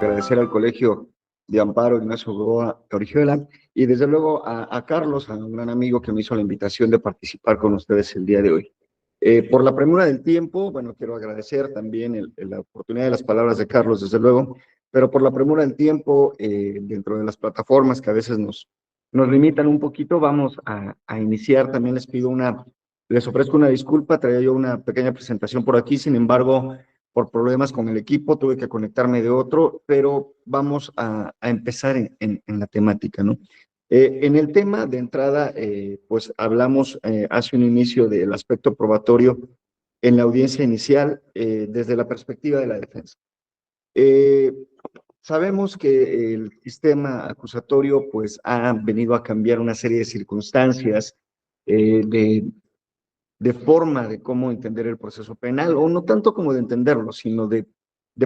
agradecer al Colegio de Amparo Ignacio Goa Orihuela y desde luego a Carlos, a un gran amigo que me hizo la invitación de participar con ustedes el día de hoy. Por la premura del tiempo, bueno, quiero agradecer también la oportunidad de las palabras de Carlos, desde luego, pero por la premura del tiempo, dentro de las plataformas que a veces nos limitan un poquito, vamos a iniciar. También les ofrezco una disculpa, traía yo una pequeña presentación por aquí, sin embargo, por problemas con el equipo, tuve que conectarme de otro, pero vamos a empezar en la temática, ¿no? En el tema de entrada, pues hablamos hace un inicio del aspecto probatorio en la audiencia inicial desde la perspectiva de la defensa. Sabemos que el sistema acusatorio pues ha venido a cambiar una serie de circunstancias de forma de cómo entender el proceso penal, o no tanto como de entenderlo, sino de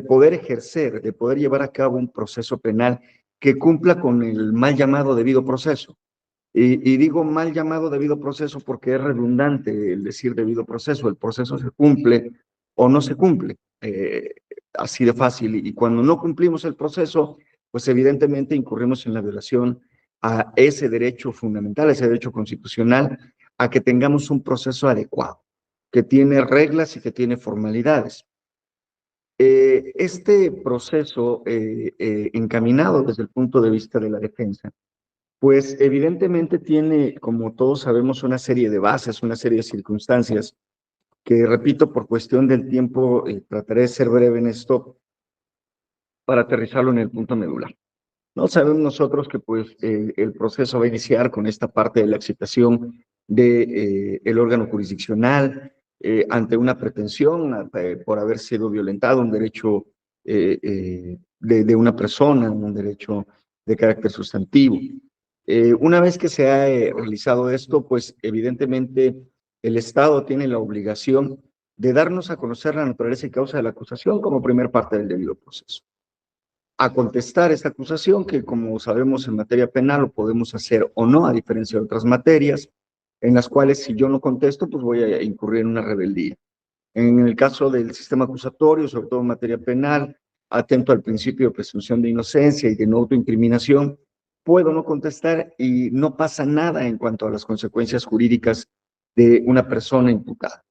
poder ejercer, de poder llevar a cabo un proceso penal que cumpla con el mal llamado debido proceso. Y digo mal llamado debido proceso porque es redundante el decir debido proceso. El proceso se cumple o no se cumple, así de fácil. Y cuando no cumplimos el proceso, pues evidentemente incurrimos en la violación a ese derecho fundamental, a ese derecho constitucional, a que tengamos un proceso adecuado, que tiene reglas y que tiene formalidades. Este proceso encaminado desde el punto de vista de la defensa, pues evidentemente tiene, como todos sabemos, una serie de bases, una serie de circunstancias que, repito, por cuestión del tiempo, trataré de ser breve en esto para aterrizarlo en el punto medular. No sabemos nosotros que pues el proceso va a iniciar con esta parte de la excitación de el órgano jurisdiccional ante una pretensión por haber sido violentado un derecho de una persona, un derecho de carácter sustantivo. Una vez que se ha realizado esto, pues evidentemente el Estado tiene la obligación de darnos a conocer la naturaleza y causa de la acusación como primer parte del debido proceso. A contestar esta acusación, que como sabemos en materia penal lo podemos hacer o no, a diferencia de otras materias, en las cuales si yo no contesto, pues voy a incurrir en una rebeldía. En el caso del sistema acusatorio, sobre todo en materia penal, atento al principio de presunción de inocencia y de no autoincriminación, puedo no contestar y no pasa nada en cuanto a las consecuencias jurídicas de una persona imputada.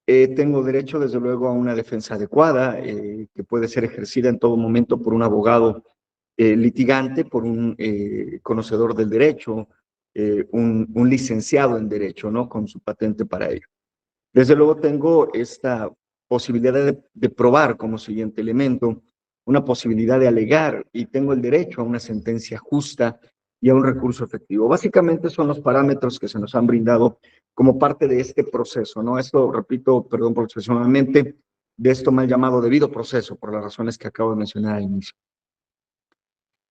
Tengo derecho, desde luego, a una defensa adecuada, que puede ser ejercida en todo momento por un abogado litigante, por un conocedor del derecho, un licenciado en derecho, ¿no? Con su patente para ello. Desde luego tengo esta posibilidad de probar como siguiente elemento, una posibilidad de alegar, y tengo el derecho a una sentencia justa y a un recurso efectivo. Básicamente son los parámetros que se nos han brindado como parte de este proceso, ¿no? Esto, repito, perdón por expresionalmente, de esto mal llamado debido proceso, por las razones que acabo de mencionar al inicio.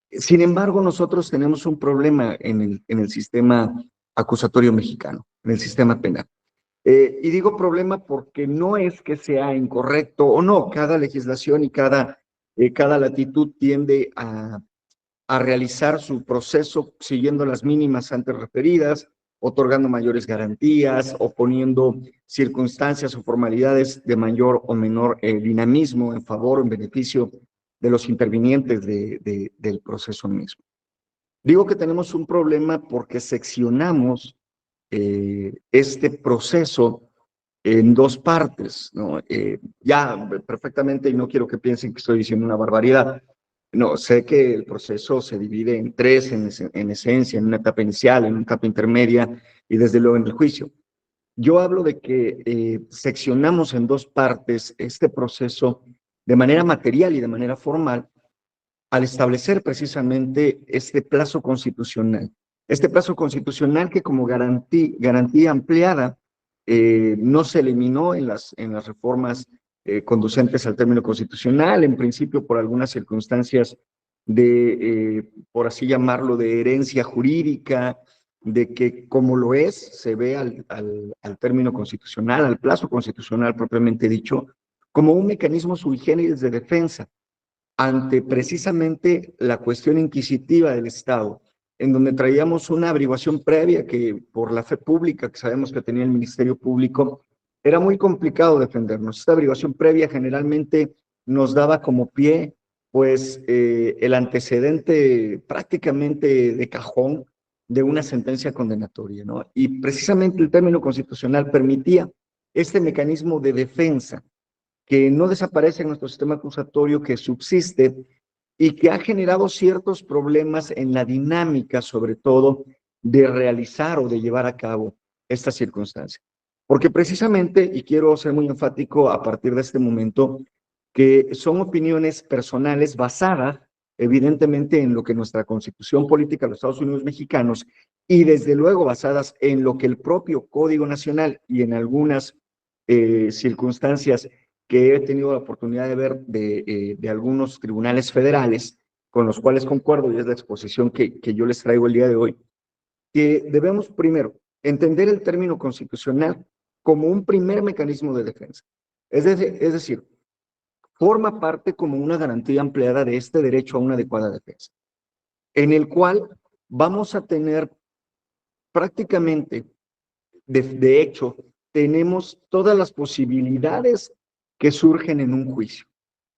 Sin embargo, nosotros tenemos un problema en el sistema acusatorio mexicano, en el sistema penal. Y digo problema porque no es que sea incorrecto o no, cada legislación y cada latitud tiende a realizar su proceso siguiendo las mínimas antes referidas, otorgando mayores garantías o poniendo circunstancias o formalidades de mayor o menor dinamismo en favor o en beneficio de los intervinientes del proceso mismo. Digo que tenemos un problema porque seccionamos este proceso en dos partes, ¿no? Ya perfectamente, y no quiero que piensen que estoy diciendo una barbaridad. No, sé que el proceso se divide en tres en esencia, en una etapa inicial, en una etapa intermedia y desde luego en el juicio. Yo hablo de que seccionamos en dos partes este proceso de manera material y de manera formal al establecer precisamente este plazo constitucional. Este plazo constitucional que como garantía ampliada no se eliminó en las reformas conducentes al término constitucional, en principio por algunas circunstancias por así llamarlo, de herencia jurídica, de que como lo es, se ve al término constitucional, al plazo constitucional propiamente dicho, como un mecanismo sui generis de defensa ante precisamente la cuestión inquisitiva del Estado, en donde traíamos una averiguación previa que por la fe pública que sabemos que tenía el Ministerio Público, era muy complicado defendernos. Esta averiguación previa generalmente nos daba como pie pues el antecedente prácticamente de cajón de una sentencia condenatoria, ¿no? Y precisamente el término constitucional permitía este mecanismo de defensa que no desaparece en nuestro sistema acusatorio, que subsiste y que ha generado ciertos problemas en la dinámica, sobre todo, de realizar o de llevar a cabo esta circunstancia. Porque precisamente, y quiero ser muy enfático a partir de este momento, que son opiniones personales basadas evidentemente en lo que nuestra constitución política de los Estados Unidos mexicanos y desde luego basadas en lo que el propio Código Nacional y en algunas circunstancias que he tenido la oportunidad de ver de algunos tribunales federales con los cuales concuerdo y es la exposición que yo les traigo el día de hoy, que debemos primero entender el término constitucional como un primer mecanismo de defensa. Es decir, forma parte como una garantía ampliada de este derecho a una adecuada defensa, en el cual vamos a tener prácticamente, de hecho, tenemos todas las posibilidades que surgen en un juicio.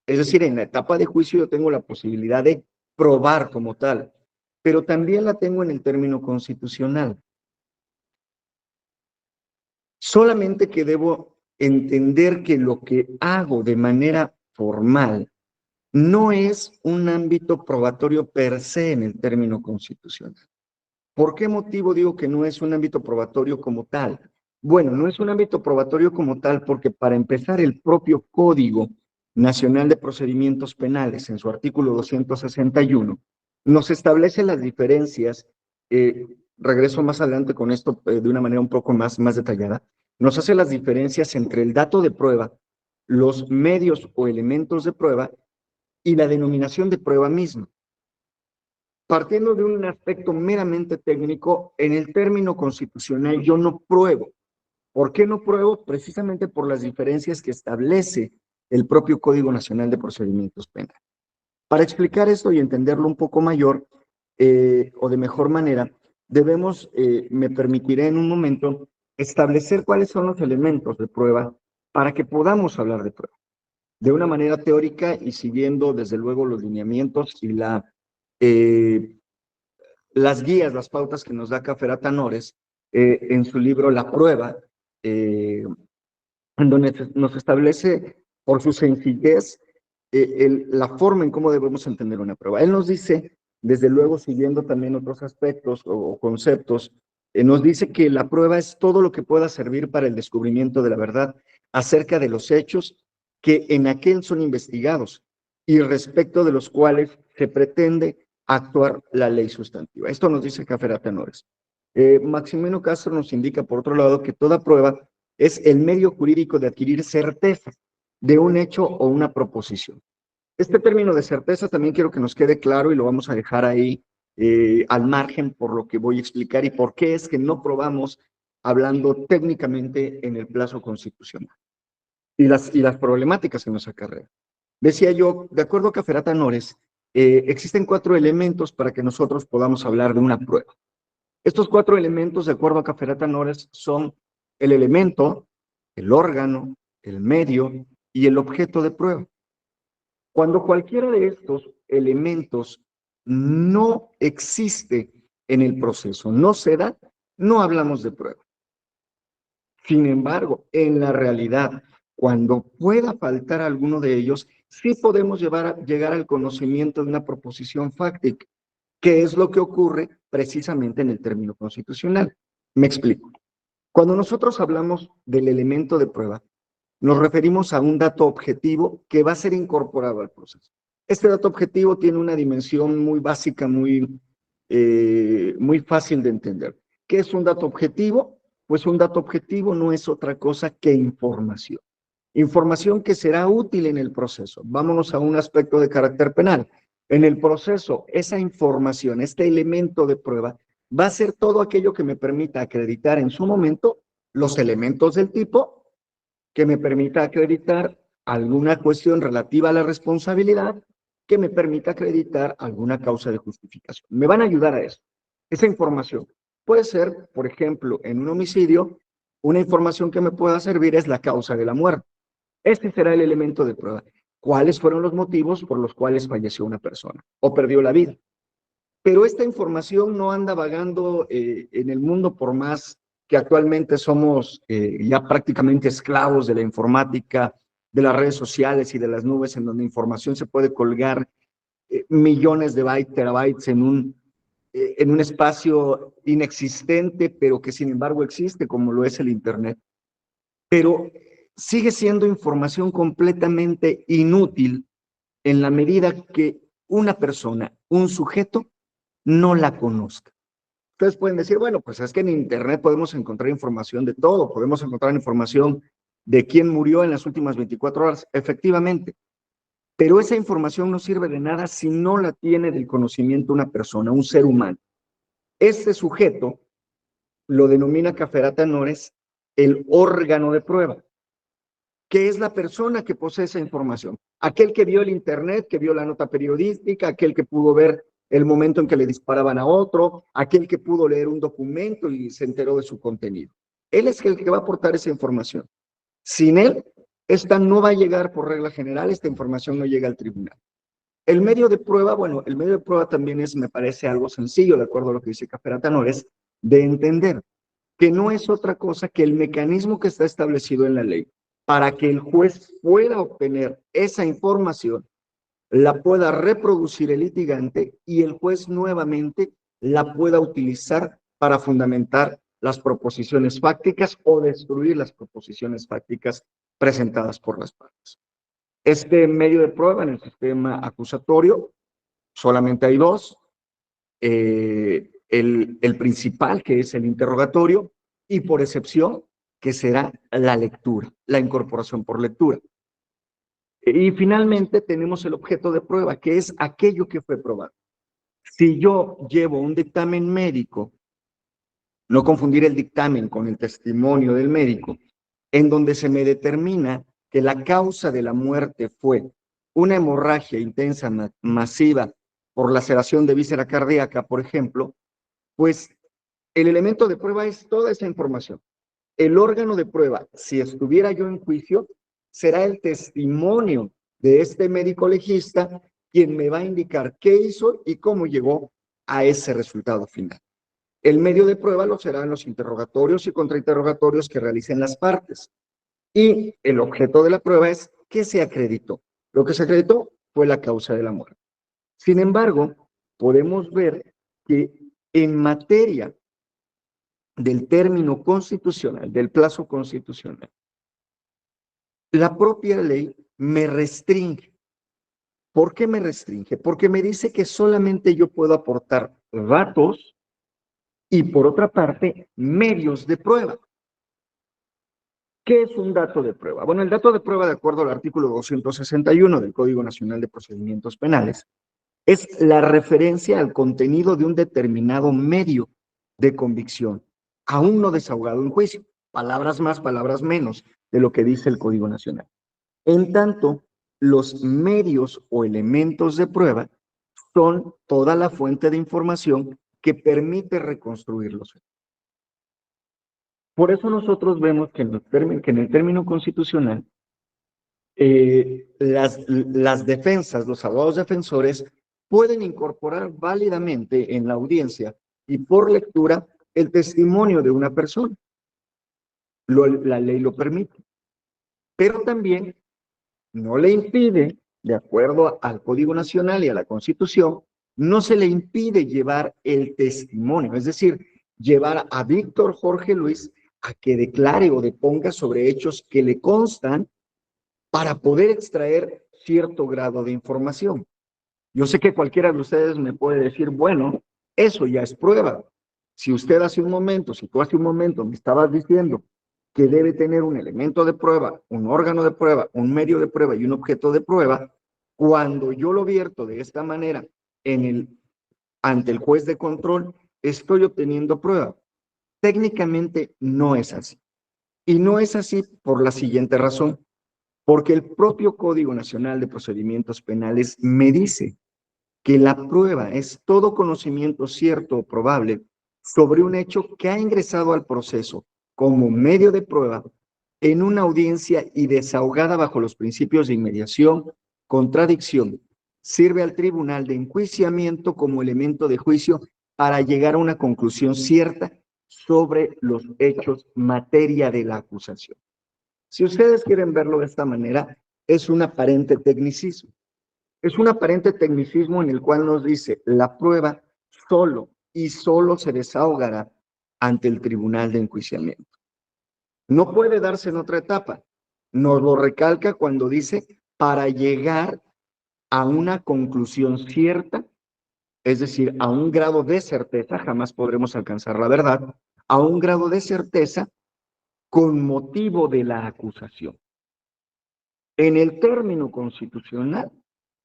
Es decir, en la etapa de juicio yo tengo la posibilidad de probar como tal, pero también la tengo en el término constitucional. Solamente que debo entender que lo que hago de manera formal no es un ámbito probatorio per se en el término constitucional. ¿Por qué motivo digo que no es un ámbito probatorio como tal? Bueno, no es un ámbito probatorio como tal porque para empezar el propio Código Nacional de Procedimientos Penales en su artículo 261 nos establece las diferencias, regreso más adelante con esto de una manera un poco más detallada, nos hace las diferencias entre el dato de prueba, los medios o elementos de prueba y la denominación de prueba misma. Partiendo de un aspecto meramente técnico, en el término constitucional yo no pruebo. ¿Por qué no pruebo? Precisamente por las diferencias que establece el propio Código Nacional de Procedimientos Penales. Para explicar esto y entenderlo un poco mayor o de mejor manera, debemos, me permitiré en un momento, establecer cuáles son los elementos de prueba para que podamos hablar de prueba. De una manera teórica y siguiendo desde luego los lineamientos y eh, las guías, las pautas que nos da Caferata Nores en su libro La Prueba, en donde nos establece por su sencillez la forma en cómo debemos entender una prueba. Él nos dice, desde luego siguiendo también otros aspectos o conceptos, nos dice que la prueba es todo lo que pueda servir para el descubrimiento de la verdad acerca de los hechos que en aquel son investigados y respecto de los cuales se pretende actuar la ley sustantiva. Esto nos dice Caferata Nores. Maximino Castro nos indica, por otro lado, que toda prueba es el medio jurídico de adquirir certeza de un hecho o una proposición. Este término de certeza también quiero que nos quede claro y lo vamos a dejar ahí al margen por lo que voy a explicar y por qué es que no probamos hablando técnicamente en el plazo constitucional y las problemáticas que nos acarrea. Decía yo, de acuerdo a Caferata Nores, existen 4 elementos para que nosotros podamos hablar de una prueba. Estos 4 elementos, de acuerdo a Caferata Nores, son el elemento, el órgano, el medio y el objeto de prueba. Cuando cualquiera de estos elementos no existe en el proceso, no se da, no hablamos de prueba. Sin embargo, en la realidad, cuando pueda faltar alguno de ellos, sí podemos llegar al conocimiento de una proposición fáctica, que es lo que ocurre precisamente en el término constitucional. Me explico. Cuando nosotros hablamos del elemento de prueba, nos referimos a un dato objetivo que va a ser incorporado al proceso. Este dato objetivo tiene una dimensión muy básica, muy fácil de entender. ¿Qué es un dato objetivo? Pues un dato objetivo no es otra cosa que información. Información que será útil en el proceso. Vámonos a un aspecto de carácter penal. En el proceso, esa información, este elemento de prueba, va a ser todo aquello que me permita acreditar en su momento los elementos del tipo, que me permita acreditar alguna cuestión relativa a la responsabilidad, que me permita acreditar alguna causa de justificación. Me van a ayudar a eso. Esa información puede ser, por ejemplo, en un homicidio, una información que me pueda servir es la causa de la muerte. Este será el elemento de prueba. cuáles fueron los motivos por los cuales falleció una persona o perdió la vida. Pero esta información no anda vagando en el mundo, por más que actualmente somos ya prácticamente esclavos de la informática, de las redes sociales y de las nubes, en donde información se puede colgar millones de bytes, terabytes en un espacio inexistente, pero que sin embargo existe, como lo es el Internet. Pero sigue siendo información completamente inútil en la medida que una persona, un sujeto, no la conozca. Ustedes pueden decir, bueno, pues es que en Internet podemos encontrar información de todo, podemos encontrar información de quién murió en las últimas 24 horas, efectivamente, pero esa información no sirve de nada si no la tiene del conocimiento una persona, un ser humano. Este sujeto lo denomina Cafferata Nores el órgano de prueba, que es la persona que posee esa información. Aquel que vio el Internet, que vio la nota periodística, aquel que pudo ver el momento en que le disparaban a otro, aquel que pudo leer un documento y se enteró de su contenido. Él es el que va a aportar esa información. Sin él, esta no va a llegar por regla general, esta información no llega al tribunal. El medio de prueba, bueno, el medio de prueba también es, me parece, algo sencillo, de acuerdo a lo que dice Cafferata Nores, de entender que no es otra cosa que el mecanismo que está establecido en la ley para que el juez pueda obtener esa información, la pueda reproducir el litigante y el juez nuevamente la pueda utilizar para fundamentar las proposiciones fácticas o destruir las proposiciones fácticas presentadas por las partes. Este medio de prueba en el sistema acusatorio solamente hay dos, el principal, que es el interrogatorio, y por excepción, que será la lectura, la incorporación por lectura. Y finalmente tenemos el objeto de prueba, que es aquello que fue probado. Si yo llevo un dictamen médico, no confundir el dictamen con el testimonio del médico, en donde se me determina que la causa de la muerte fue una hemorragia intensa, masiva, por laceración de víscera cardíaca, por ejemplo, pues el elemento de prueba es toda esa información. El órgano de prueba, si estuviera yo en juicio, será el testimonio de este médico legista quien me va a indicar qué hizo y cómo llegó a ese resultado final. El medio de prueba lo serán los interrogatorios y contrainterrogatorios que realicen las partes. Y el objeto de la prueba es qué se acreditó. Lo que se acreditó fue la causa de la muerte. Sin embargo, podemos ver que en materia del término constitucional, del plazo constitucional, la propia ley me restringe. ¿Por qué me restringe? Porque me dice que solamente yo puedo aportar datos y, por otra parte, medios de prueba. ¿Qué es un dato de prueba? Bueno, el dato de prueba, de acuerdo al artículo 261 del Código Nacional de Procedimientos Penales, es la referencia al contenido de un determinado medio de convicción, aún no desahogado en juicio. Palabras más, palabras menos de lo que dice el Código Nacional. En tanto, los medios o elementos de prueba son toda la fuente de información que permite reconstruir los hechos. Por eso nosotros vemos que en el término constitucional, las defensas, los abogados defensores, pueden incorporar válidamente en la audiencia y por lectura el testimonio de una persona. La ley lo permite. Pero también no le impide, de acuerdo al Código Nacional y a la Constitución, no se le impide llevar el testimonio, es decir, llevar a Víctor Jorge Luis a que declare o deponga sobre hechos que le constan para poder extraer cierto grado de información. Yo sé que cualquiera de ustedes me puede decir, bueno, eso ya es prueba. Si usted hace un momento, si tú hace un momento me estabas diciendo que debe tener un elemento de prueba, un órgano de prueba, un medio de prueba y un objeto de prueba, cuando yo lo vierto de esta manera ante el juez de control, estoy obteniendo prueba. Técnicamente no es así. Y no es así por la siguiente razón. Porque el propio Código Nacional de Procedimientos Penales me dice que la prueba es todo conocimiento cierto o probable sobre un hecho que ha ingresado al proceso como medio de prueba en una audiencia y desahogada bajo los principios de inmediación, contradicción, sirve al tribunal de enjuiciamiento como elemento de juicio para llegar a una conclusión cierta sobre los hechos materia de la acusación. Si ustedes quieren verlo de esta manera, es un aparente tecnicismo. Es un aparente tecnicismo en el cual nos dice la prueba solo y solo se desahogará ante el tribunal de enjuiciamiento. No puede darse en otra etapa. Nos lo recalca cuando dice para llegar a una conclusión cierta, es decir, a un grado de certeza, jamás podremos alcanzar la verdad, a un grado de certeza con motivo de la acusación. En el término constitucional,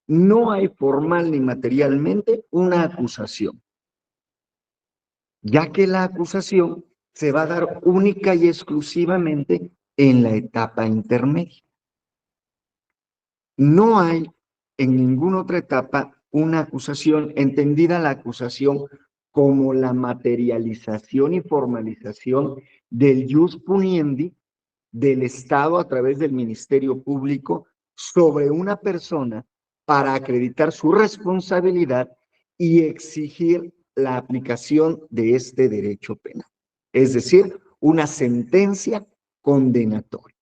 no hay formal ni materialmente una acusación, ya que la acusación se va a dar única y exclusivamente en la etapa intermedia. No hay en ninguna otra etapa una acusación, entendida la acusación como la materialización y formalización del jus puniendi del Estado a través del Ministerio Público sobre una persona para acreditar su responsabilidad y exigir la aplicación de este derecho penal. Es decir, una sentencia condenatoria.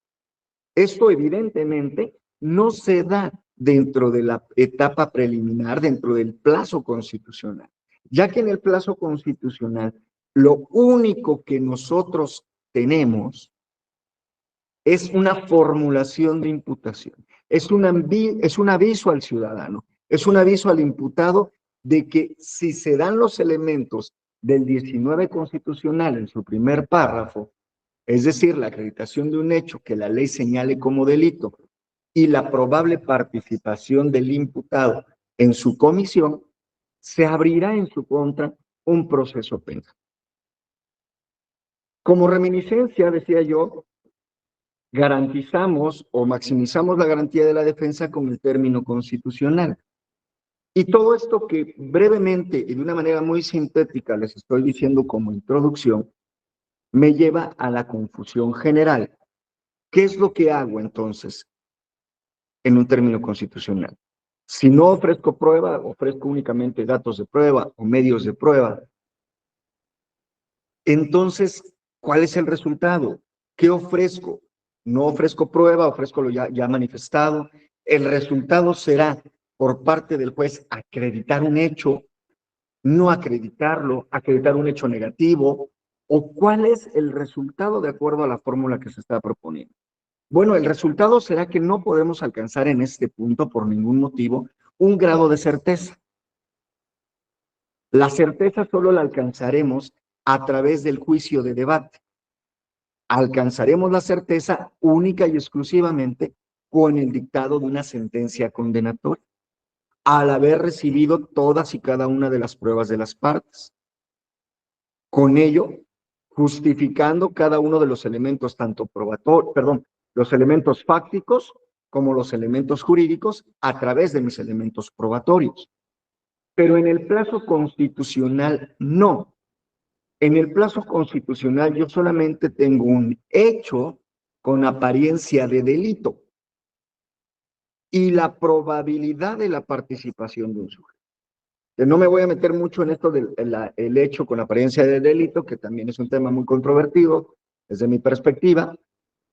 Esto evidentemente no se da dentro de la etapa preliminar, dentro del plazo constitucional, ya que en el plazo constitucional lo único que nosotros tenemos es una formulación de imputación, es un aviso al ciudadano, es un aviso al imputado de que si se dan los elementos del 19 constitucional en su primer párrafo, es decir, la acreditación de un hecho que la ley señale como delito y la probable participación del imputado en su comisión, se abrirá en su contra un proceso penal. Como reminiscencia, decía yo, garantizamos o maximizamos la garantía de la defensa con el término constitucional. Y todo esto que brevemente y de una manera muy sintética les estoy diciendo como introducción, me lleva a la confusión general. ¿Qué es lo que hago entonces en un término constitucional? Si no ofrezco prueba, ofrezco únicamente datos de prueba o medios de prueba. Entonces, ¿cuál es el resultado? ¿Qué ofrezco? No ofrezco prueba, ofrezco lo ya manifestado. El resultado será, por parte del juez, acreditar un hecho, no acreditarlo, acreditar un hecho negativo, o cuál es el resultado de acuerdo a la fórmula que se está proponiendo. Bueno, el resultado será que no podemos alcanzar en este punto, por ningún motivo, un grado de certeza. La certeza solo la alcanzaremos a través del juicio de debate. Alcanzaremos la certeza única y exclusivamente con el dictado de una sentencia condenatoria, al haber recibido todas y cada una de las pruebas de las partes. Con ello, justificando cada uno de los elementos, tanto los elementos fácticos como los elementos jurídicos a través de mis elementos probatorios. Pero en el plazo constitucional, no. En el plazo constitucional yo solamente tengo un hecho con apariencia de delito y la probabilidad de la participación de un sujeto. Que no me voy a meter mucho en esto del el hecho con apariencia de delito, que también es un tema muy controvertido desde mi perspectiva,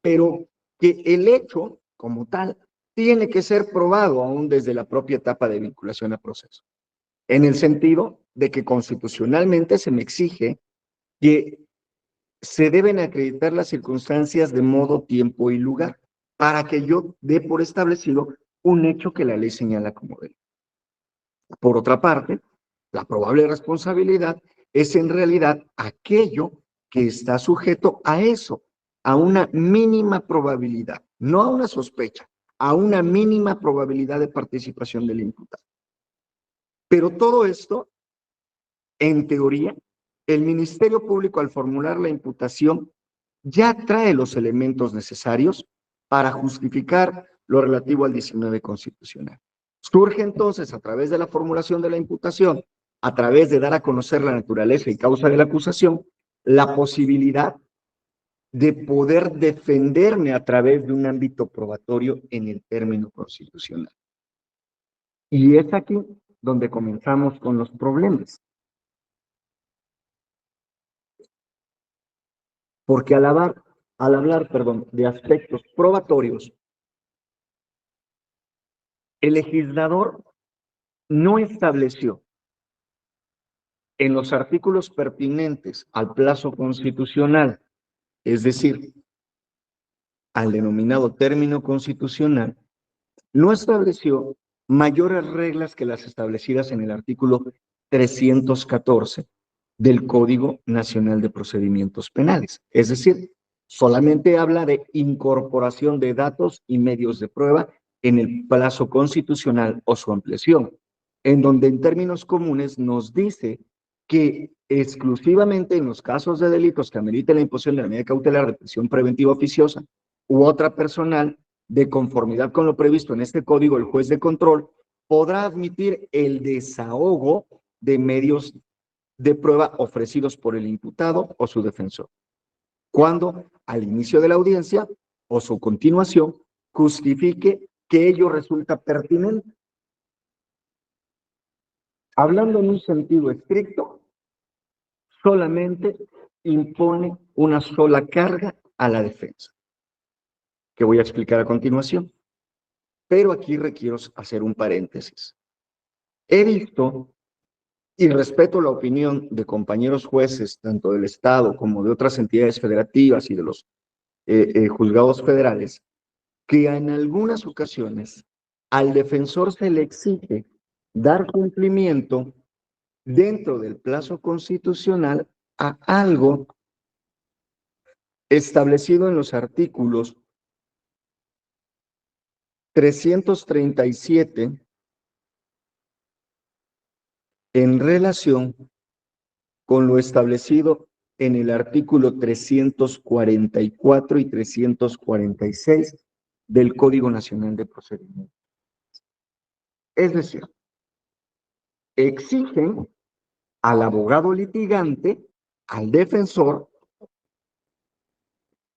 pero que el hecho como tal tiene que ser probado aún desde la propia etapa de vinculación a proceso, en el sentido de que constitucionalmente se me exige que se deben acreditar las circunstancias de modo, tiempo y lugar para que yo dé por establecido un hecho que la ley señala como delito. Por otra parte, la probable responsabilidad es en realidad aquello que está sujeto a eso, a una mínima probabilidad, no a una sospecha, a una mínima probabilidad de participación del imputado. Pero todo esto, en teoría, el Ministerio Público al formular la imputación ya trae los elementos necesarios para justificar lo relativo al 19 constitucional. Surge entonces, a través de la formulación de la imputación, a través de dar a conocer la naturaleza y causa de la acusación, la posibilidad de poder defenderme a través de un ámbito probatorio en el término constitucional. Y es aquí donde comenzamos con los problemas. Porque al hablar, de aspectos probatorios, el legislador no estableció en los artículos pertinentes al plazo constitucional, es decir, al denominado término constitucional, no estableció mayores reglas que las establecidas en el artículo 314 del Código Nacional de Procedimientos Penales. Es decir, solamente habla de incorporación de datos y medios de prueba en el plazo constitucional o su ampliación, en donde en términos comunes nos dice que exclusivamente en los casos de delitos que ameriten la imposición de la medida cautelar de prisión preventiva oficiosa u otra personal, de conformidad con lo previsto en este código, el juez de control podrá admitir el desahogo de medios de prueba ofrecidos por el imputado o su defensor, cuando al inicio de la audiencia o su continuación justifique que ello resulta pertinente. Hablando en un sentido estricto, solamente impone una sola carga a la defensa, que voy a explicar a continuación. Pero aquí requiero hacer un paréntesis. He visto y respeto la opinión de compañeros jueces, tanto del Estado como de otras entidades federativas y de los juzgados federales, que en algunas ocasiones al defensor se le exige dar cumplimiento dentro del plazo constitucional a algo establecido en los artículos 337 en relación con lo establecido en el artículo 344 y 346 del Código Nacional de Procedimientos. Es decir, exigen al abogado litigante, al defensor,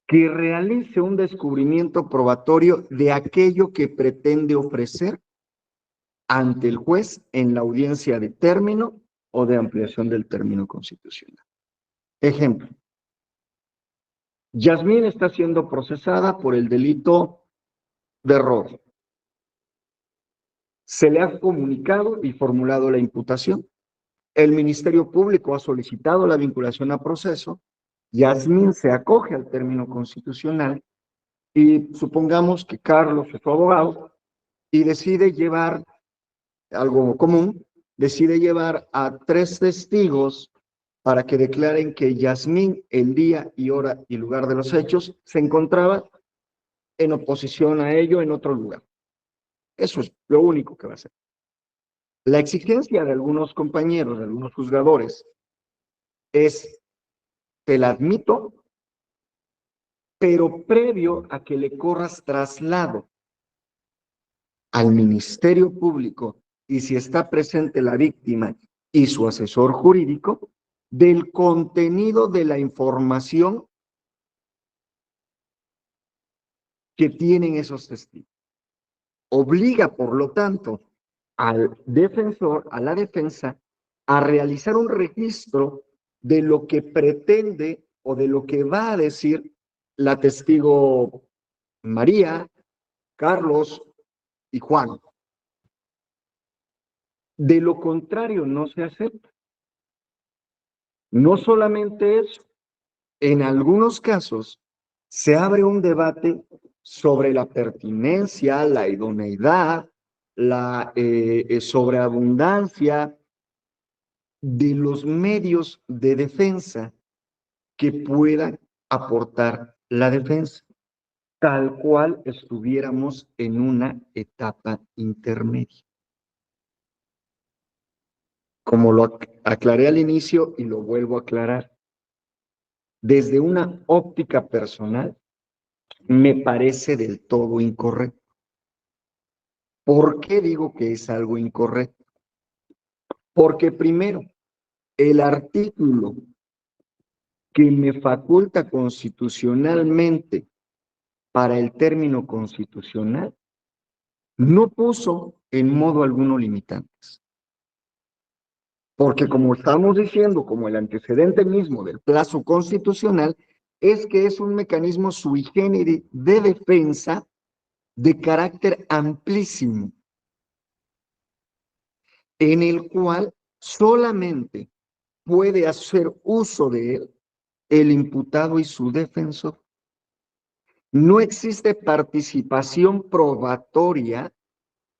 que realice un descubrimiento probatorio de aquello que pretende ofrecer ante el juez en la audiencia de término o de ampliación del término constitucional. Ejemplo, Yasmín está siendo procesada por el delito de robo. Se le ha comunicado y formulado la imputación. El Ministerio Público ha solicitado la vinculación a proceso. Yasmín se acoge al término constitucional y supongamos que Carlos es su abogado y decide llevar algo común, decide llevar a 3 testigos para que declaren que Yasmín, el día y hora y lugar de los hechos, se encontraba en oposición a ello en otro lugar. Eso es lo único que va a hacer. La exigencia de algunos compañeros, de algunos juzgadores, es, te la admito, pero previo a que le corras traslado al Ministerio Público y si está presente la víctima y su asesor jurídico, del contenido de la información que tienen esos testigos. Obliga, por lo tanto, al defensor, a la defensa, a realizar un registro de lo que pretende o de lo que va a decir la testigo María, Carlos y Juan. De lo contrario, no se acepta. No solamente eso, en algunos casos se abre un debate sobre la pertinencia, la idoneidad, la sobreabundancia de los medios de defensa que puedan aportar la defensa, tal cual estuviéramos en una etapa intermedia. Como lo aclaré al inicio y lo vuelvo a aclarar, desde una óptica personal, me parece del todo incorrecto. ¿Por qué digo que es algo incorrecto? Porque primero, el artículo que me faculta constitucionalmente para el término constitucional no puso en modo alguno limitantes. Porque como estamos diciendo, como el antecedente mismo del plazo constitucional, es que es un mecanismo sui generis de defensa de carácter amplísimo, en el cual solamente puede hacer uso de él el imputado y su defensor. No existe participación probatoria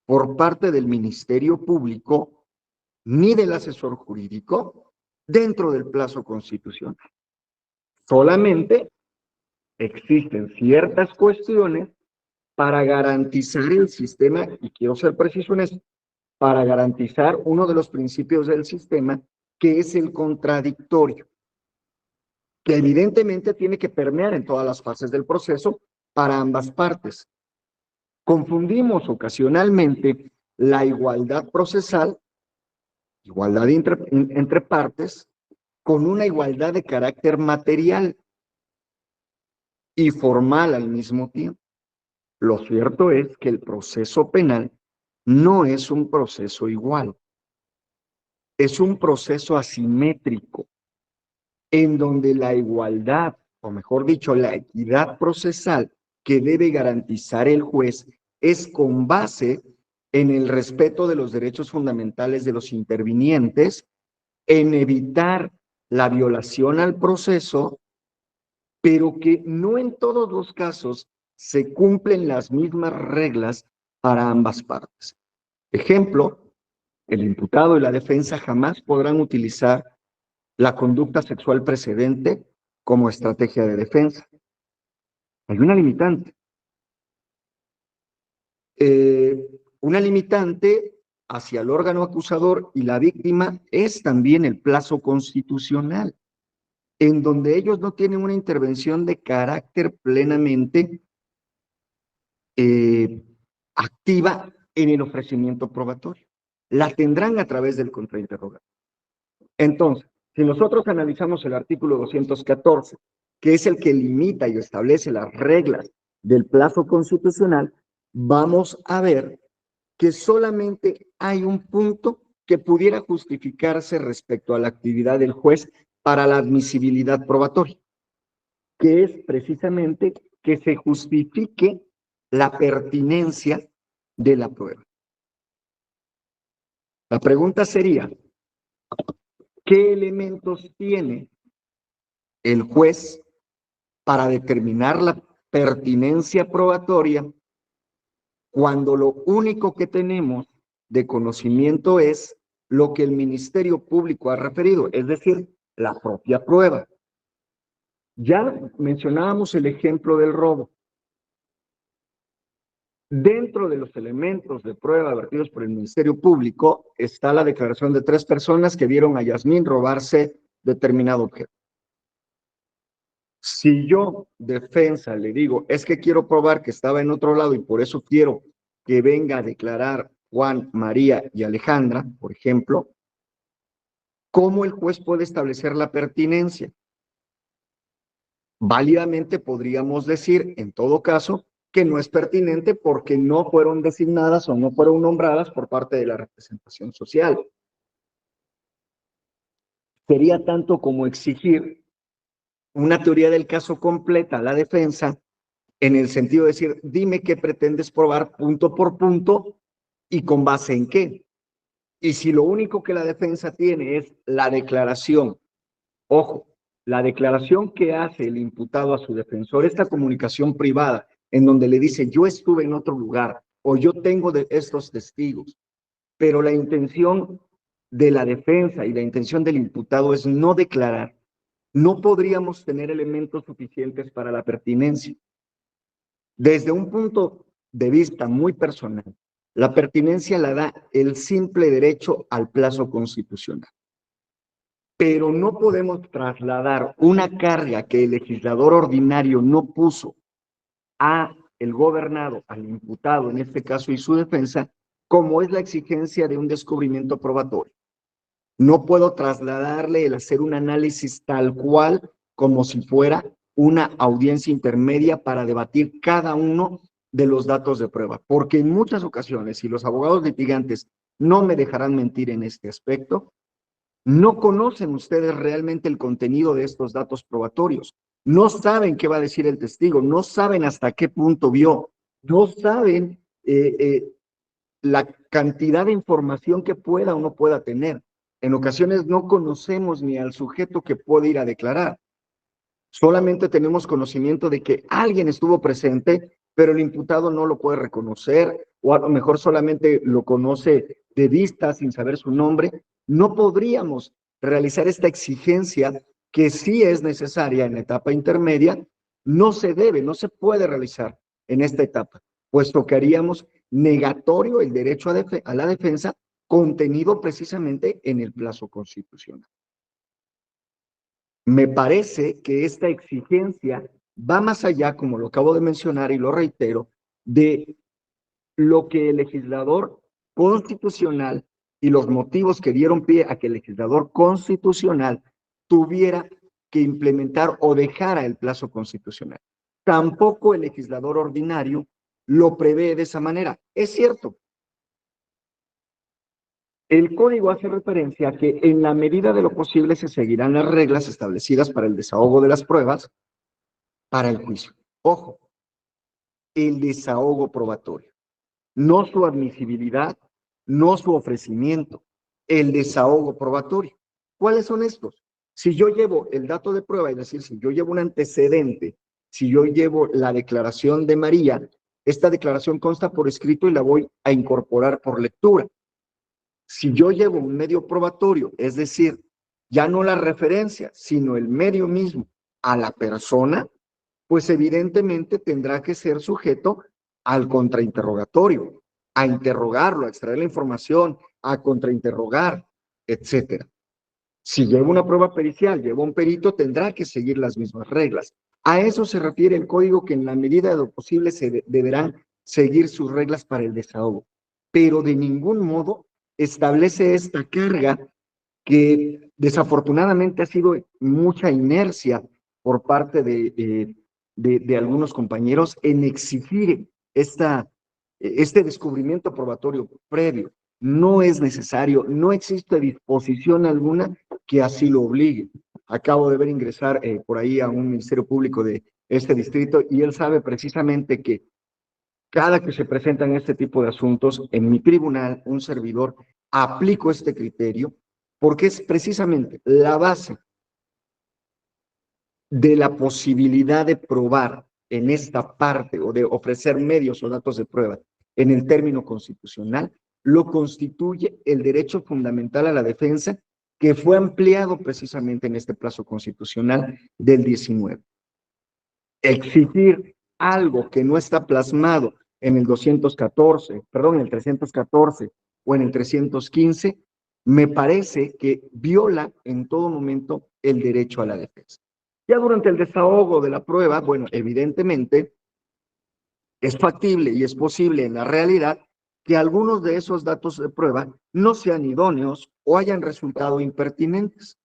por parte del Ministerio Público ni del asesor jurídico dentro del plazo constitucional. Solamente existen ciertas cuestiones para garantizar el sistema, y quiero ser preciso en eso, para garantizar uno de los principios del sistema, que es el contradictorio, que evidentemente tiene que permear en todas las fases del proceso para ambas partes. Confundimos ocasionalmente la igualdad procesal, igualdad entre partes, con una igualdad de carácter material y formal al mismo tiempo. Lo cierto es que el proceso penal no es un proceso igual, es un proceso asimétrico, en donde la igualdad, o mejor dicho, la equidad procesal que debe garantizar el juez es con base en el respeto de los derechos fundamentales de los intervinientes, en evitar la violación al proceso, pero que no en todos los casos se cumplen las mismas reglas para ambas partes. Ejemplo, el imputado y la defensa jamás podrán utilizar la conducta sexual precedente como estrategia de defensa. Hay una limitante. Eh, una limitante hacia el órgano acusador y la víctima es también el plazo constitucional, en donde ellos no tienen una intervención de carácter plenamente eh, activa en el ofrecimiento probatorio. La tendrán a través del contrainterrogatorio. Entonces, si nosotros analizamos el artículo 214, que es el que limita y establece las reglas del plazo constitucional, vamos a ver que solamente hay un punto que pudiera justificarse respecto a la actividad del juez para la admisibilidad probatoria, que es precisamente que se justifique la pertinencia de la prueba. La pregunta sería, ¿qué elementos tiene el juez para determinar la pertinencia probatoria cuando lo único que tenemos de conocimiento es lo que el Ministerio Público ha referido, es decir, la propia prueba? Ya mencionábamos el ejemplo del robo. Dentro de los elementos de prueba vertidos por el Ministerio Público está la declaración de 3 personas que vieron a Yasmín robarse determinado objeto. Si yo, defensa, le digo, es que quiero probar que estaba en otro lado y por eso quiero que venga a declarar Juan, María y Alejandra, por ejemplo, ¿cómo el juez puede establecer la pertinencia? Válidamente podríamos decir, en todo caso, que no es pertinente porque no fueron designadas o no fueron nombradas por parte de la representación social. Sería tanto como exigir una teoría del caso completa a la defensa, en el sentido de decir, dime qué pretendes probar punto por punto y con base en qué. Y si lo único que la defensa tiene es la declaración, ojo, la declaración que hace el imputado a su defensor, esta comunicación privada, en donde le dice, yo estuve en otro lugar o yo tengo de estos testigos, pero la intención de la defensa y la intención del imputado es no declarar, no podríamos tener elementos suficientes para la pertinencia. Desde un punto de vista muy personal, la pertinencia la da el simple derecho al plazo constitucional. Pero no podemos trasladar una carga que el legislador ordinario no puso a el gobernado, al imputado en este caso y su defensa, como es la exigencia de un descubrimiento probatorio. No puedo trasladarle el hacer un análisis tal cual como si fuera una audiencia intermedia para debatir cada uno de los datos de prueba, porque en muchas ocasiones, y los abogados litigantes no me dejarán mentir en este aspecto, no conocen ustedes realmente el contenido de estos datos probatorios. No saben qué va a decir el testigo, no saben hasta qué punto vio, no saben la cantidad de información que pueda o no pueda tener. En ocasiones no conocemos ni al sujeto que puede ir a declarar. Solamente tenemos conocimiento de que alguien estuvo presente, pero el imputado no lo puede reconocer, o a lo mejor solamente lo conoce de vista sin saber su nombre. No podríamos realizar esta exigencia que sí es necesaria en la etapa intermedia. No se debe, no se puede realizar en esta etapa, puesto que haríamos negatorio el derecho a la defensa contenido precisamente en el plazo constitucional. Me parece que esta exigencia va más allá, como lo acabo de mencionar y lo reitero, de lo que el legislador constitucional y los motivos que dieron pie a que el legislador constitucional tuviera que implementar o dejara el plazo constitucional. Tampoco el legislador ordinario lo prevé de esa manera. Es cierto, el código hace referencia a que en la medida de lo posible se seguirán las reglas establecidas para el desahogo de las pruebas para el juicio. Ojo, el desahogo probatorio, no su admisibilidad, no su ofrecimiento, el desahogo probatorio. ¿Cuáles son estos? Si yo llevo el dato de prueba, es decir, si yo llevo un antecedente, si yo llevo la declaración de María, esta declaración consta por escrito y la voy a incorporar por lectura. Si yo llevo un medio probatorio, es decir, ya no la referencia, sino el medio mismo a la persona, pues evidentemente tendrá que ser sujeto al contrainterrogatorio, a interrogarlo, a extraer la información, a contrainterrogar, etcétera. Si llevo una prueba pericial, llevo un perito, tendrá que seguir las mismas reglas. A eso se refiere el código, que en la medida de lo posible deberán seguir sus reglas para el desahogo, pero de ningún modo establece esta carga que desafortunadamente ha sido mucha inercia por parte de algunos compañeros en exigir este descubrimiento probatorio previo. No es necesario, no existe disposición alguna que así lo obligue. Acabo de ver ingresar por ahí a un ministerio público de este distrito y él sabe precisamente que cada que se presentan este tipo de asuntos en mi tribunal, un servidor, aplico este criterio porque es precisamente la base de la posibilidad de probar en esta parte o de ofrecer medios o datos de prueba en el término constitucional, lo constituye el derecho fundamental a la defensa que fue ampliado precisamente en este plazo constitucional del 19. Exigir algo que no está plasmado en el 214, perdón, en el 314 o en el 315, me parece que viola en todo momento el derecho a la defensa. Ya durante el desahogo de la prueba, bueno, evidentemente es factible y es posible en la realidad que algunos de esos datos de prueba no sean idóneos o hayan resultado impertinentes.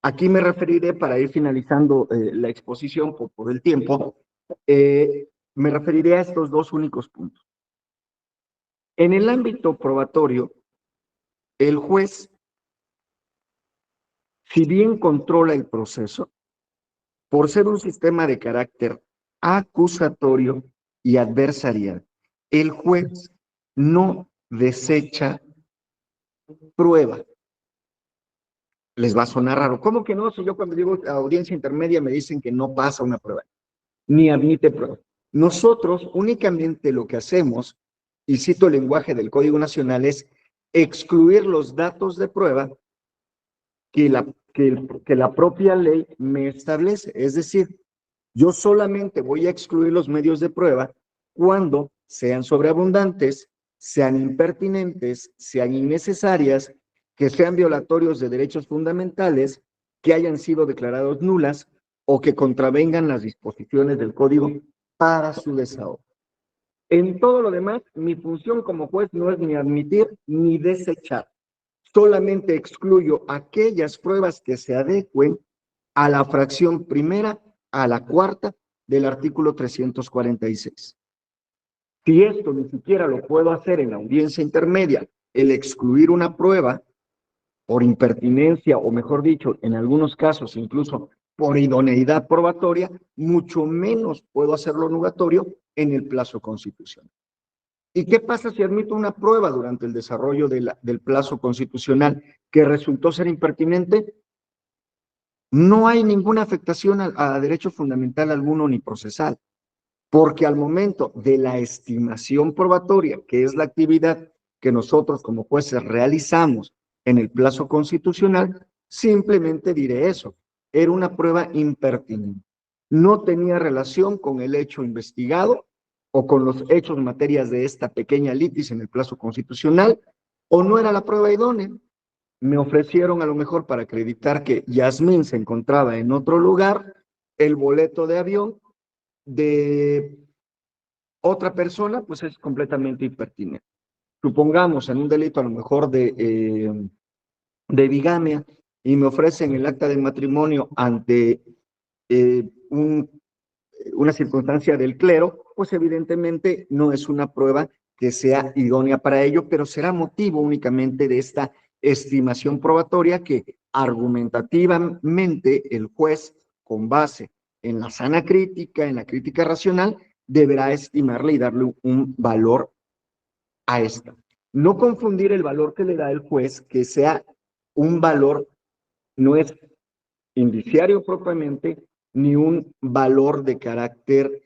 Aquí me referiré, para ir finalizando la exposición por el tiempo, me referiré a estos dos únicos puntos. En el ámbito probatorio, el juez, si bien controla el proceso, por ser un sistema de carácter acusatorio y adversarial, el juez no desecha prueba. Les va a sonar raro. ¿Cómo que no? Si yo cuando digo a audiencia intermedia me dicen que no pasa una prueba, ni admite prueba. Nosotros únicamente lo que hacemos, y cito el lenguaje del Código Nacional, es excluir los datos de prueba que la propia ley me establece. Es decir, yo solamente voy a excluir los medios de prueba cuando sean sobreabundantes, sean impertinentes, sean innecesarias, que sean violatorios de derechos fundamentales, que hayan sido declarados nulas o que contravengan las disposiciones del Código para su desahogo. En todo lo demás, mi función como juez no es ni admitir ni desechar. Solamente excluyo aquellas pruebas que se adecuen a la fracción primera, a la cuarta del artículo 346. Si esto ni siquiera lo puedo hacer en la audiencia intermedia, el excluir una prueba por impertinencia, o mejor dicho, en algunos casos incluso por idoneidad probatoria, mucho menos puedo hacerlo nugatorio en el plazo constitucional. ¿Y qué pasa si admito una prueba durante el desarrollo del plazo constitucional que resultó ser impertinente? No hay ninguna afectación a derecho fundamental alguno ni procesal, porque al momento de la estimación probatoria, que es la actividad que nosotros como jueces realizamos en el plazo constitucional, simplemente diré eso. Era una prueba impertinente. No tenía relación con el hecho investigado o con los hechos materias de esta pequeña litis en el plazo constitucional, o no era la prueba idónea. Me ofrecieron a lo mejor para acreditar que Yasmín se encontraba en otro lugar, el boleto de avión de otra persona, pues es completamente impertinente. Supongamos en un delito a lo mejor de bigamia y me ofrecen el acta de matrimonio ante eh, un, una circunstancia del clero, pues evidentemente no es una prueba que sea idónea para ello, pero será motivo únicamente de esta estimación probatoria que argumentativamente el juez, con base en la sana crítica, en la crítica racional, deberá estimarle y darle un valor a esta. No confundir el valor que le da el juez, que sea un valor, no es indiciario propiamente, ni un valor de carácter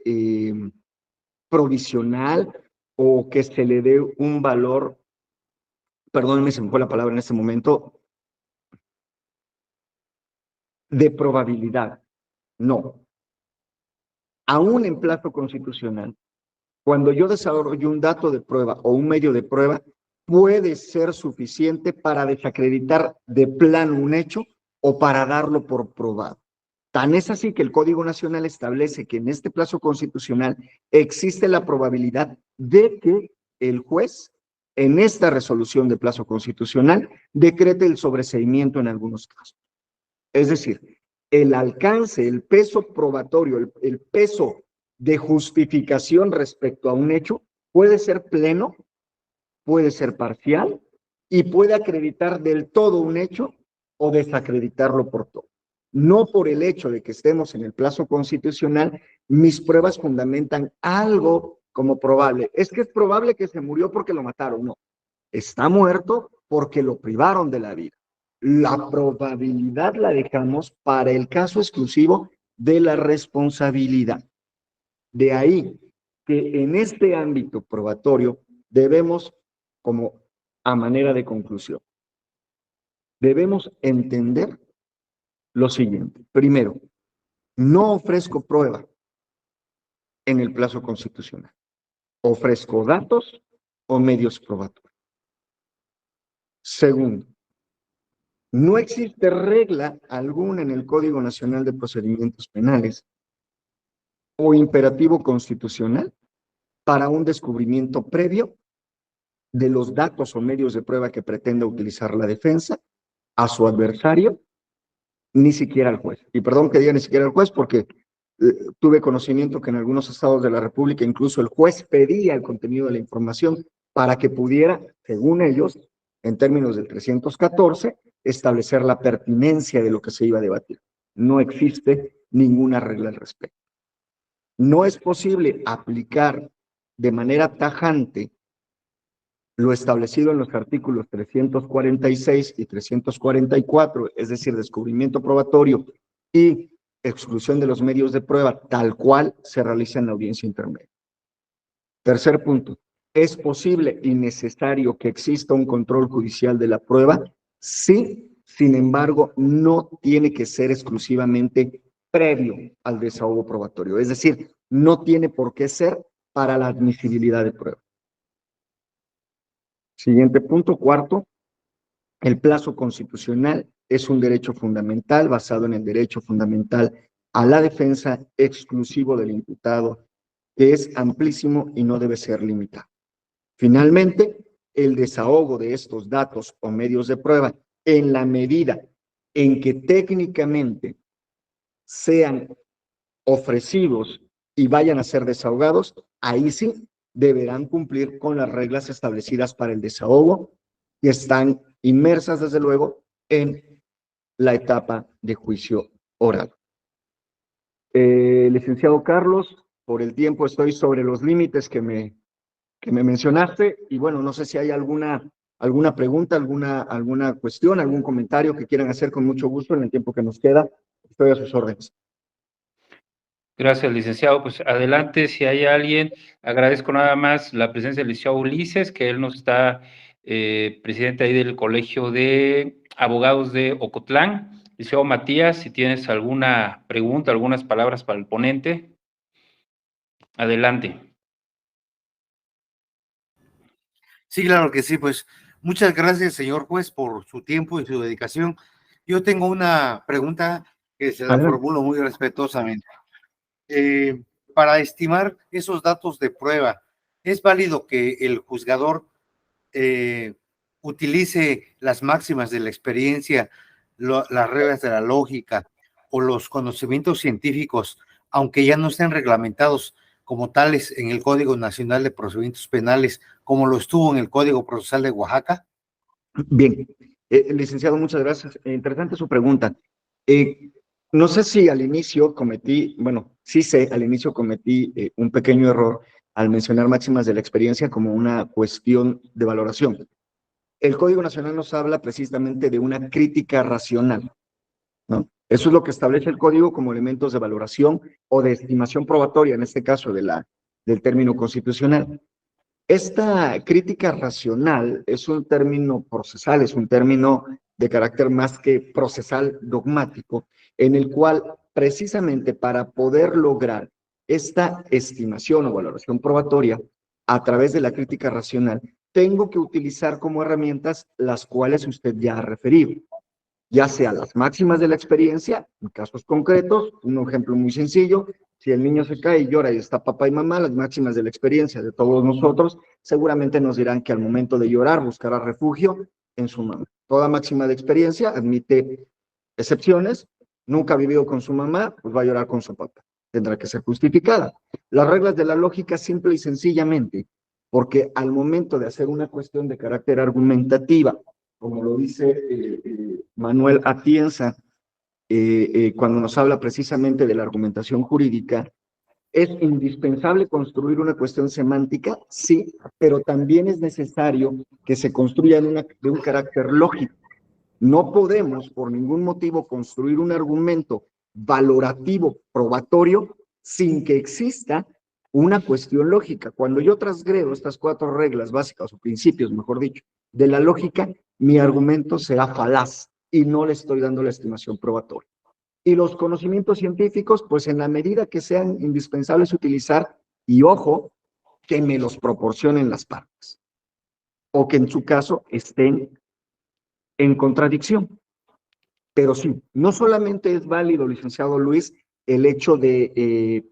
provisional o que se le dé un valor, perdónenme, se me fue la palabra en este momento, de probabilidad. No. Aún en plazo constitucional, cuando yo desarrollo un dato de prueba o un medio de prueba, puede ser suficiente para desacreditar de plano un hecho o para darlo por probado. Tan es así que el Código Nacional establece que en este plazo constitucional existe la probabilidad de que el juez, en esta resolución de plazo constitucional, decrete el sobreseimiento en algunos casos. Es decir, el alcance, el peso probatorio, el peso de justificación respecto a un hecho puede ser pleno, puede ser parcial y puede acreditar del todo un hecho o desacreditarlo por todo. No por el hecho de que estemos en el plazo constitucional, mis pruebas fundamentan algo como probable. Es que es probable que se murió porque lo mataron. No, está muerto porque lo privaron de la vida. La probabilidad la dejamos para el caso exclusivo de la responsabilidad. De ahí que en este ámbito probatorio debemos, como a manera de conclusión, debemos entender lo siguiente. Primero, no ofrezco prueba en el plazo constitucional. Ofrezco datos o medios probatorios. Segundo, no existe regla alguna en el Código Nacional de Procedimientos Penales o imperativo constitucional para un descubrimiento previo de los datos o medios de prueba que pretenda utilizar la defensa a su adversario, ni siquiera al juez. Y perdón que diga ni siquiera al juez porque tuve conocimiento que en algunos estados de la República incluso el juez pedía el contenido de la información para que pudiera, según ellos, en términos del 314, establecer la pertinencia de lo que se iba a debatir. No existe ninguna regla al respecto. No es posible aplicar de manera tajante lo establecido en los artículos 346 y 344, es decir, descubrimiento probatorio y exclusión de los medios de prueba, tal cual se realiza en la audiencia intermedia. Tercer punto, ¿es posible y necesario que exista un control judicial de la prueba? Sí, sin embargo, no tiene que ser exclusivamente previo al desahogo probatorio, es decir, no tiene por qué ser para la admisibilidad de prueba. Siguiente punto, cuarto, el plazo constitucional es un derecho fundamental basado en el derecho fundamental a la defensa exclusivo del imputado, que es amplísimo y no debe ser limitado. Finalmente, el desahogo de estos datos o medios de prueba en la medida en que técnicamente sean ofrecidos y vayan a ser desahogados, ahí sí deberán cumplir con las reglas establecidas para el desahogo y están inmersas, desde luego, en la etapa de juicio oral. Licenciado Carlos, por el tiempo estoy sobre los límites que me mencionaste y bueno, no sé si hay alguna pregunta, alguna cuestión, algún comentario que quieran hacer con mucho gusto en el tiempo que nos queda. Estoy a sus órdenes. Gracias, licenciado. Pues adelante, si hay alguien. Agradezco nada más la presencia del licenciado Ulises, que él nos está presidente ahí del Colegio de Abogados de Ocotlán. Licenciado Matías, si tienes alguna pregunta, algunas palabras para el ponente, adelante. Sí, claro que sí, pues muchas gracias, señor juez, por su tiempo y su dedicación. Yo tengo una pregunta que se la formulo muy respetuosamente. Para estimar esos datos de prueba, ¿es válido que el juzgador utilice las máximas de la experiencia, las reglas de la lógica o los conocimientos científicos, aunque ya no estén reglamentados como tales en el Código Nacional de Procedimientos Penales, como lo estuvo en el Código Procesal de Oaxaca? Bien, licenciado, muchas gracias. Interesante su pregunta. No sé si al inicio cometí, bueno, sí sé, al inicio cometí un pequeño error al mencionar máximas de la experiencia como una cuestión de valoración. El Código Nacional nos habla precisamente de una crítica racional, ¿no? Eso es lo que establece el Código como elementos de valoración o de estimación probatoria, en este caso del término constitucional. Esta crítica racional es un término procesal, es un término de carácter más que procesal dogmático, en el cual precisamente para poder lograr esta estimación o valoración probatoria a través de la crítica racional, tengo que utilizar como herramientas las cuales usted ya ha referido, ya sea las máximas de la experiencia, en casos concretos, un ejemplo muy sencillo, si el niño se cae y llora y está papá y mamá, las máximas de la experiencia de todos nosotros seguramente nos dirán que al momento de llorar buscará refugio en su mamá. Toda máxima de experiencia admite excepciones, nunca ha vivido con su mamá, pues va a llorar con su papá. Tendrá que ser justificada. Las reglas de la lógica simple y sencillamente, porque al momento de hacer una cuestión de carácter argumentativa, como lo dice Manuel Atienza, cuando nos habla precisamente de la argumentación jurídica, ¿es indispensable construir una cuestión semántica? Sí, pero también es necesario que se construya de un carácter lógico. No podemos por ningún motivo construir un argumento valorativo, probatorio, sin que exista una cuestión lógica. Cuando yo transgredo estas 4 reglas básicas o principios, mejor dicho, de la lógica, mi argumento será falaz y no le estoy dando la estimación probatoria. Y los conocimientos científicos, pues en la medida que sean indispensables utilizar, y ojo, que me los proporcionen las partes, o que en su caso estén en contradicción. Pero sí, no solamente es válido, licenciado Luis, el hecho de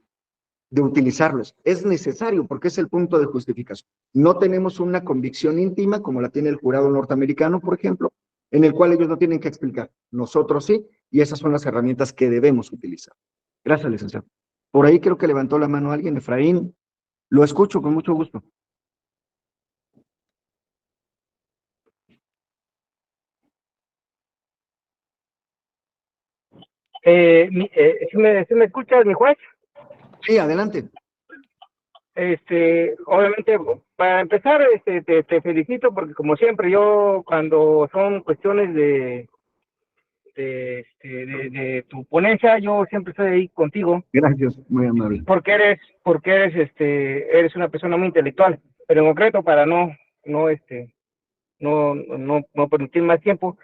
utilizarlos, es necesario porque es el punto de justificación. No tenemos una convicción íntima como la tiene el jurado norteamericano, por ejemplo, en el cual ellos no tienen que explicar. Nosotros sí, y esas son las herramientas que debemos utilizar. Gracias, licenciado. Por ahí creo que levantó la mano alguien, Efraín. Lo escucho con mucho gusto. ¿Sí me escuchas, mi juez? Sí, adelante. Obviamente, para empezar, te felicito porque como siempre yo cuando son cuestiones de tu ponencia, yo siempre estoy ahí contigo. Gracias, muy amable. Porque eres una persona muy intelectual, pero en concreto para no permitir más tiempo.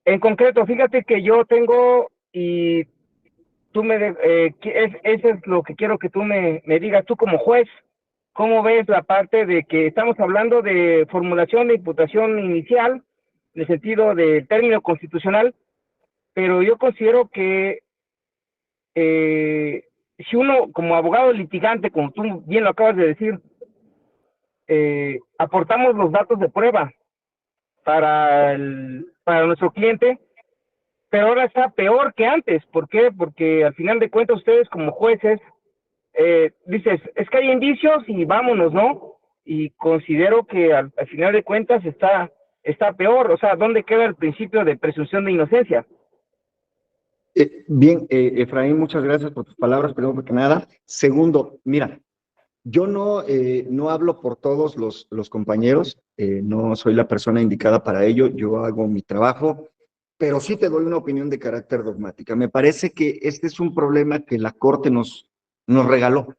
En concreto, fíjate que yo tengo y eso es lo que quiero que tú me digas, tú como juez, ¿cómo ves la parte de que estamos hablando de formulación de imputación inicial, en el sentido del término constitucional, pero yo considero que si uno como abogado litigante, como tú bien lo acabas de decir, aportamos los datos de prueba para nuestro cliente, pero ahora está peor que antes. ¿Por qué? Porque al final de cuentas ustedes como jueces dices, es que hay indicios y vámonos, ¿no? y considero que al final de cuentas está peor. O sea, ¿dónde queda el principio de presunción de inocencia? Bien, Efraín, muchas gracias por tus palabras, primero que nada. Segundo, mira, yo no hablo por todos los compañeros, no soy la persona indicada para ello, yo hago mi trabajo, pero sí te doy una opinión de carácter dogmática. Me parece que este es un problema que la Corte nos regaló.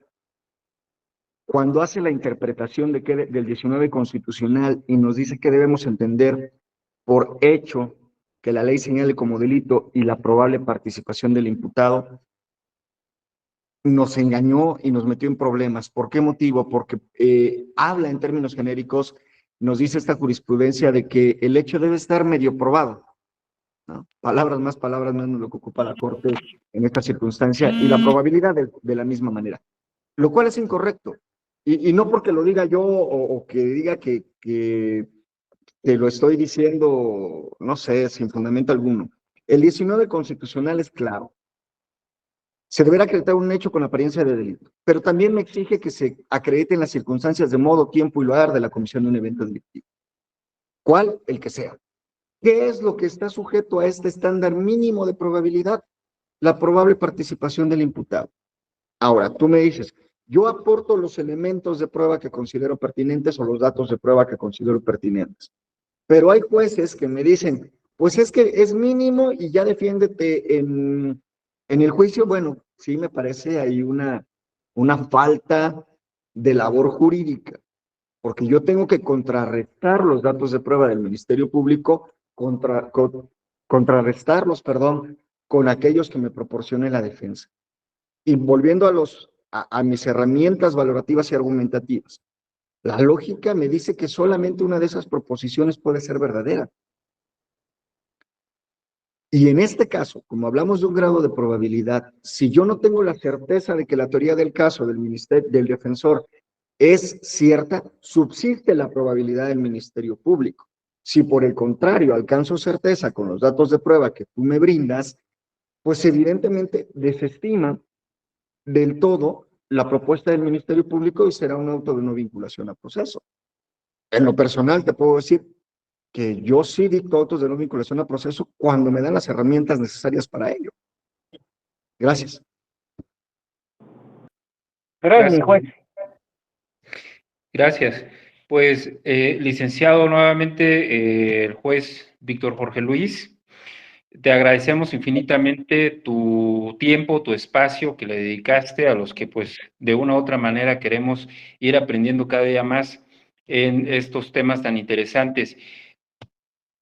Cuando hace la interpretación del 19 constitucional y nos dice que debemos entender por hecho que la ley señale como delito y la probable participación del imputado, nos engañó y nos metió en problemas. ¿Por qué motivo? Porque habla en términos genéricos, nos dice esta jurisprudencia de que el hecho debe estar medio probado, ¿no? Palabras más, lo que ocupa la Corte en esta circunstancia y la probabilidad de la misma manera, lo cual es incorrecto. Y no porque lo diga yo o que diga que te lo estoy diciendo, no sé, sin fundamento alguno. El 19 constitucional es claro. Se deberá acreditar un hecho con apariencia de delito, pero también me exige que se acrediten las circunstancias de modo, tiempo y lugar de la comisión de un evento delictivo. ¿Cuál? El que sea. ¿Qué es lo que está sujeto a este estándar mínimo de probabilidad? La probable participación del imputado. Ahora, tú me dices, yo aporto los elementos de prueba que considero pertinentes o los datos de prueba que considero pertinentes. Pero hay jueces que me dicen, pues es que es mínimo y ya defiéndete en el juicio. Bueno, sí me parece ahí una falta de labor jurídica, porque yo tengo que contrarrestar los datos de prueba del Ministerio Público, contrarrestarlos, con aquellos que me proporcione la defensa. Y volviendo a mis herramientas valorativas y argumentativas, la lógica me dice que solamente una de esas proposiciones puede ser verdadera. Y en este caso, como hablamos de un grado de probabilidad, si yo no tengo la certeza de que la teoría del caso del defensor es cierta, subsiste la probabilidad del Ministerio Público. Si por el contrario alcanzo certeza con los datos de prueba que tú me brindas, pues evidentemente desestima del todo la propuesta del Ministerio Público y será un auto de no vinculación a proceso. En lo personal te puedo decir que yo sí dicto autos de no vinculación a proceso cuando me dan las herramientas necesarias para ello. Gracias. Gracias, mi juez. Gracias. Pues, licenciado, nuevamente, el juez Víctor Jorge Luis, te agradecemos infinitamente tu tiempo, tu espacio que le dedicaste a los que, pues, de una u otra manera queremos ir aprendiendo cada día más en estos temas tan interesantes.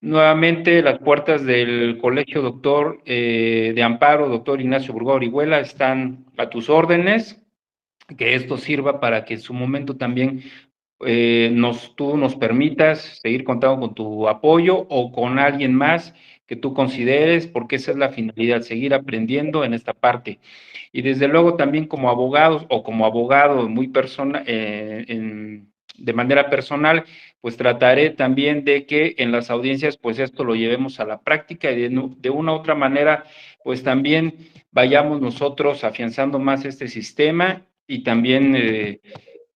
Nuevamente, las puertas del Colegio Doctor de Amparo, doctor Ignacio Burgó Orihuela, están a tus órdenes, que esto sirva para que en su momento también tú nos permitas seguir contando con tu apoyo o con alguien más que tú consideres, porque esa es la finalidad, seguir aprendiendo en esta parte. Y desde luego también como abogados o como abogado muy de manera personal, pues trataré también de que en las audiencias pues esto lo llevemos a la práctica y de una u otra manera pues también vayamos nosotros afianzando más este sistema y también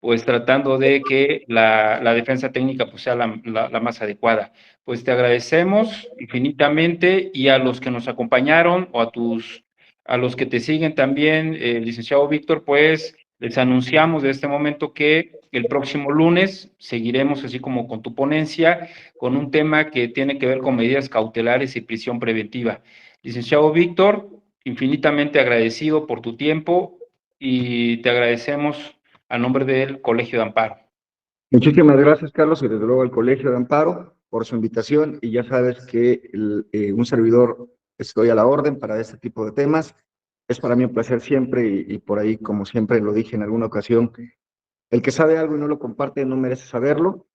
pues tratando de que la defensa técnica pues sea la más adecuada. Pues te agradecemos infinitamente y a los que nos acompañaron o a los que te siguen también, licenciado Víctor, pues les anunciamos de este momento que el próximo lunes seguiremos así como con tu ponencia, con un tema que tiene que ver con medidas cautelares y prisión preventiva. Licenciado Víctor, infinitamente agradecido por tu tiempo y te agradecemos a nombre del Colegio de Amparo. Muchísimas gracias, Carlos, y desde luego al Colegio de Amparo por su invitación. Y ya sabes que un servidor estoy a la orden para este tipo de temas. Es para mí un placer siempre y por ahí, como siempre lo dije en alguna ocasión, el que sabe algo y no lo comparte no merece saberlo.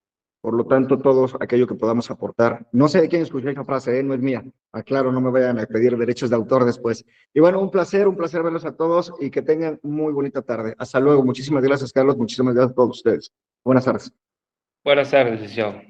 Por lo tanto, todos aquello que podamos aportar. No sé de quién escuché esa frase, no es mía. Aclaro, no me vayan a pedir derechos de autor después. Y bueno, un placer verlos a todos y que tengan muy bonita tarde. Hasta luego. Muchísimas gracias, Carlos. Muchísimas gracias a todos ustedes. Buenas tardes. Buenas tardes, licenciado.